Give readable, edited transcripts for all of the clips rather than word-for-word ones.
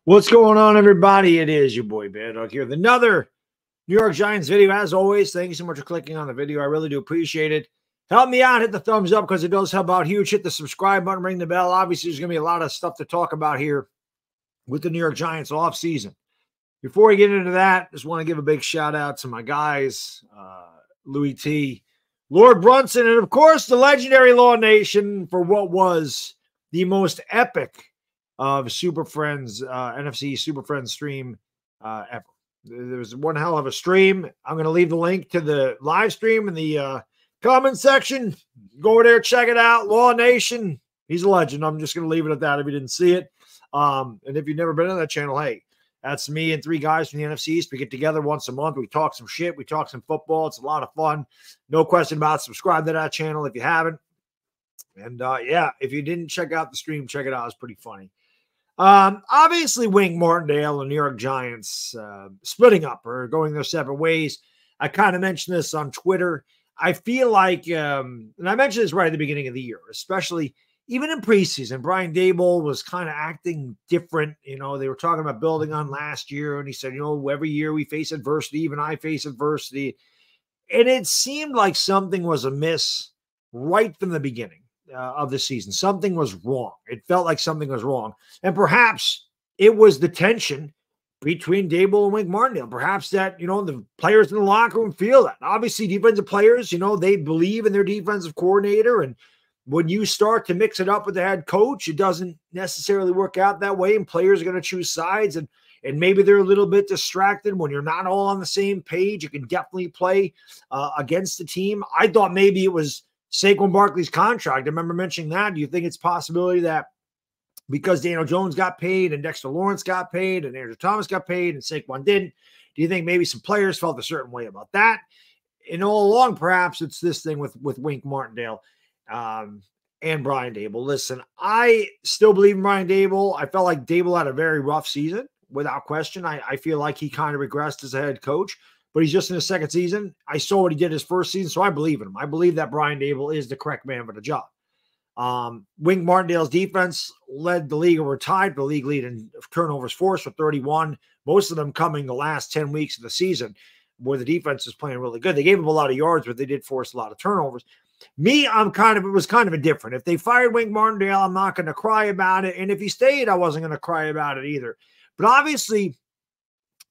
What's going on, everybody? It is your boy Baddog here with another New York Giants video. As always, thank you so much for clicking on the video. I really do appreciate it. Help me out. Hit the thumbs up because it does help out huge. Hit the subscribe button, ring the bell. Obviously, there's going to be a lot of stuff to talk about here with the New York Giants off season. Before we get into that, just want to give a big shout out to my guys, Louis T, Lord Brunson, and of course, the legendary Law Nation for what was the most epic of Super Friends, NFC Super Friends stream ever. There was one hell of a stream. I'm going to leave the link to the live stream in the comment section. Go over there, check it out. Law Nation, he's a legend. I'm just going to leave it at that if you didn't see it. And if you've never been on that channel, hey, that's me and three guys from the NFC East. We get together once a month. We talk some shit. We talk some football. It's a lot of fun. No question about it. Subscribe to that channel if you haven't. And yeah, if you didn't check out the stream, check it out. It's pretty funny. Obviously, Wink Martindale and New York Giants splitting up or going their separate ways. I kind of mentioned this on Twitter. I feel like, and I mentioned this right at the beginning of the year, especially even in preseason, Brian Daboll was kind of acting different. You know, they were talking about building on last year, and he said, you know, every year we face adversity, even I face adversity. And it seemed like something was amiss right from the beginning of the season. Something was wrong. It felt like something was wrong. And perhaps it was the tension between Daboll and Wink Martindale. Perhaps that, you know, the players in the locker room feel that. Obviously, defensive players, you know, they believe in their defensive coordinator. And when you start to mix it up with the head coach, it doesn't necessarily work out that way. And players are going to choose sides. And maybe they're a little bit distracted when you're not all on the same page. You can definitely play against the team. I thought maybe it was Saquon Barkley's contract. I remember mentioning that. Do you think it's a possibility that because Daniel Jones got paid and Dexter Lawrence got paid and Andrew Thomas got paid and Saquon didn't, do you think maybe some players felt a certain way about that? And all along, perhaps it's this thing with Wink Martindale and Brian Daboll. Listen, I still believe in Brian Daboll. I felt like Daboll had a very rough season, without question. I feel like he kind of regressed as a head coach, but he's just in his second season. I saw what he did his first season, so I believe in him. I believe that Brian Daboll is the correct man for the job. Wink Martindale's defense led the league, or tied the league lead in turnovers forced with 31, most of them coming the last 10 weeks of the season where the defense is playing really good. They gave him a lot of yards, but they did force a lot of turnovers. Me, it was kind of indifferent. If they fired Wink Martindale, I'm not going to cry about it. And if he stayed, I wasn't going to cry about it either. But obviously,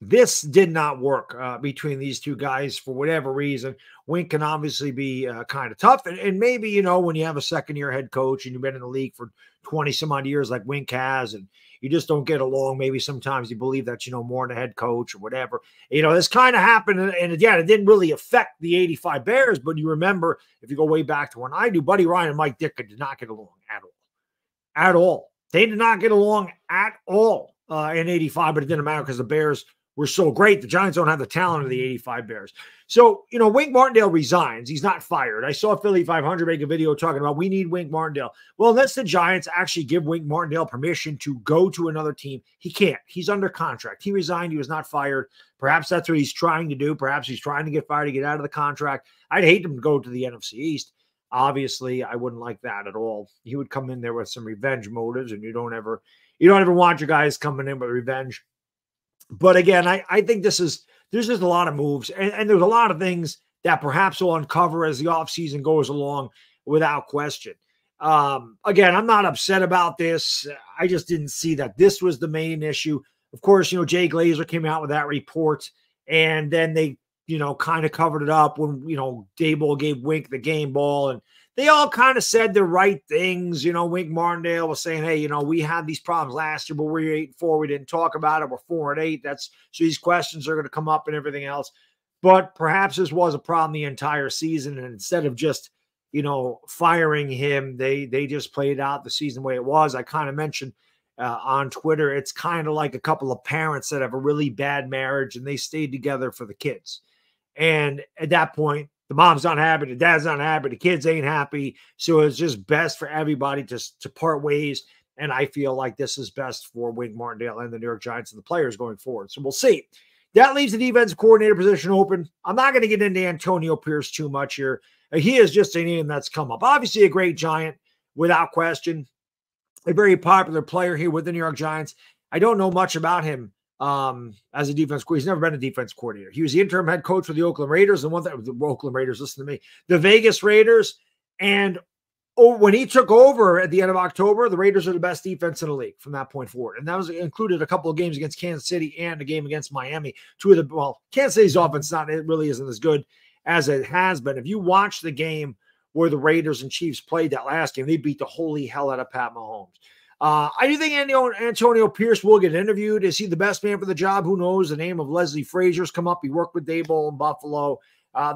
this did not work between these two guys for whatever reason. Wink can obviously be kind of tough. And maybe, you know, when you have a second-year head coach and you've been in the league for 20-some-odd years like Wink has, and you just don't get along, maybe sometimes you believe that you know more than the head coach or whatever. You know, this kind of happened. And again, it didn't really affect the 85 Bears, but you remember, if you go way back to when I do, Buddy Ryan and Mike Ditka did not get along at all. At all. They did not get along at all in 85, but it didn't matter because the Bears were so great. The Giants don't have the talent of the 85 Bears. So, you know, Wink Martindale resigns. He's not fired. I saw Philly 500 make a video talking about we need Wink Martindale. Well, unless the Giants actually give Wink Martindale permission to go to another team, he can't. He's under contract. He resigned. He was not fired. Perhaps that's what he's trying to do. Perhaps he's trying to get fired to get out of the contract. I'd hate him to go to the NFC East. Obviously, I wouldn't like that at all. He would come in there with some revenge motives, and you don't ever want your guys coming in with revenge. But again, I think there's just a lot of moves, and there's a lot of things that perhaps will uncover as the offseason goes along without question. Again, I'm not upset about this. I just didn't see that this was the main issue. Of course, you know, Jay Glazer came out with that report, and then they, you know, kind of covered it up when, you know, Daboll gave Wink the game ball, and they all kind of said the right things. You know, Wink Martindale was saying, hey, you know, we had these problems last year, but we're 8-4. We didn't talk about it. We're 4-8. So these questions are going to come up and everything else. But perhaps this was a problem the entire season. And instead of just, you know, firing him, they just played out the season the way it was. I kind of mentioned on Twitter, it's kind of like a couple of parents that have a really bad marriage and they stayed together for the kids. And at that point, The mom's not happy. The dad's not happy. The kids ain't happy. So it's just best for everybody to part ways. And I feel like this is best for Wink Martindale and the New York Giants and the players going forward. So we'll see. That leaves the defensive coordinator position open. I'm not going to get into Antonio Pierce too much here. He is just a name that's come up. Obviously a great Giant, without question. A very popular player here with the New York Giants. I don't know much about him as a defense coordinator. He's never been a defense coordinator. He was the interim head coach for the Oakland Raiders. And the Oakland Raiders, listen to me, the Vegas Raiders. And when he took over at the end of October, the Raiders are the best defense in the league from that point forward. And that was included a couple of games against Kansas City and a game against Miami. Kansas City's offense, it really isn't as good as it has been. If you watch the game where the Raiders and Chiefs played that last game, they beat the holy hell out of Pat Mahomes. I do think Antonio Pierce will get interviewed. Is he the best man for the job? Who knows? The name of Leslie Frazier's come up. He worked with Daboll in Buffalo.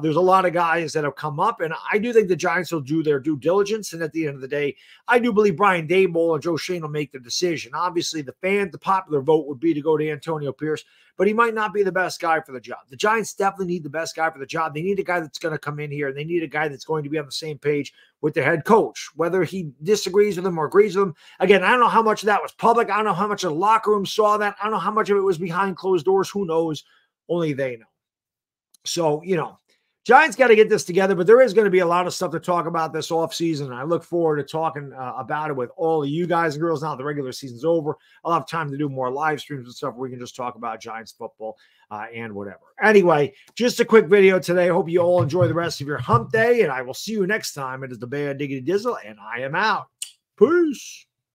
There's a lot of guys that have come up, and I do think the Giants will do their due diligence. And at the end of the day, I do believe Brian Daboll and Joe Schoen will make the decision. Obviously, the popular vote would be to go to Antonio Pierce, but he might not be the best guy for the job. The Giants definitely need the best guy for the job. They need a guy that's going to come in here, and they need a guy that's going to be on the same page with the head coach, whether he disagrees with him or agrees with him. Again, I don't know how much of that was public. I don't know how much of the locker room saw that. I don't know how much of it was behind closed doors. Who knows? Only they know. So, Giants got to get this together, but there is going to be a lot of stuff to talk about this offseason, and I look forward to talking about it with all of you guys and girls. Now the regular season's over, I'll have time to do more live streams and stuff where we can just talk about Giants football and whatever. Anyway, just a quick video today. I hope you all enjoy the rest of your hump day, and I will see you next time. It is the Bad Diggity Dizzle, and I am out. Peace.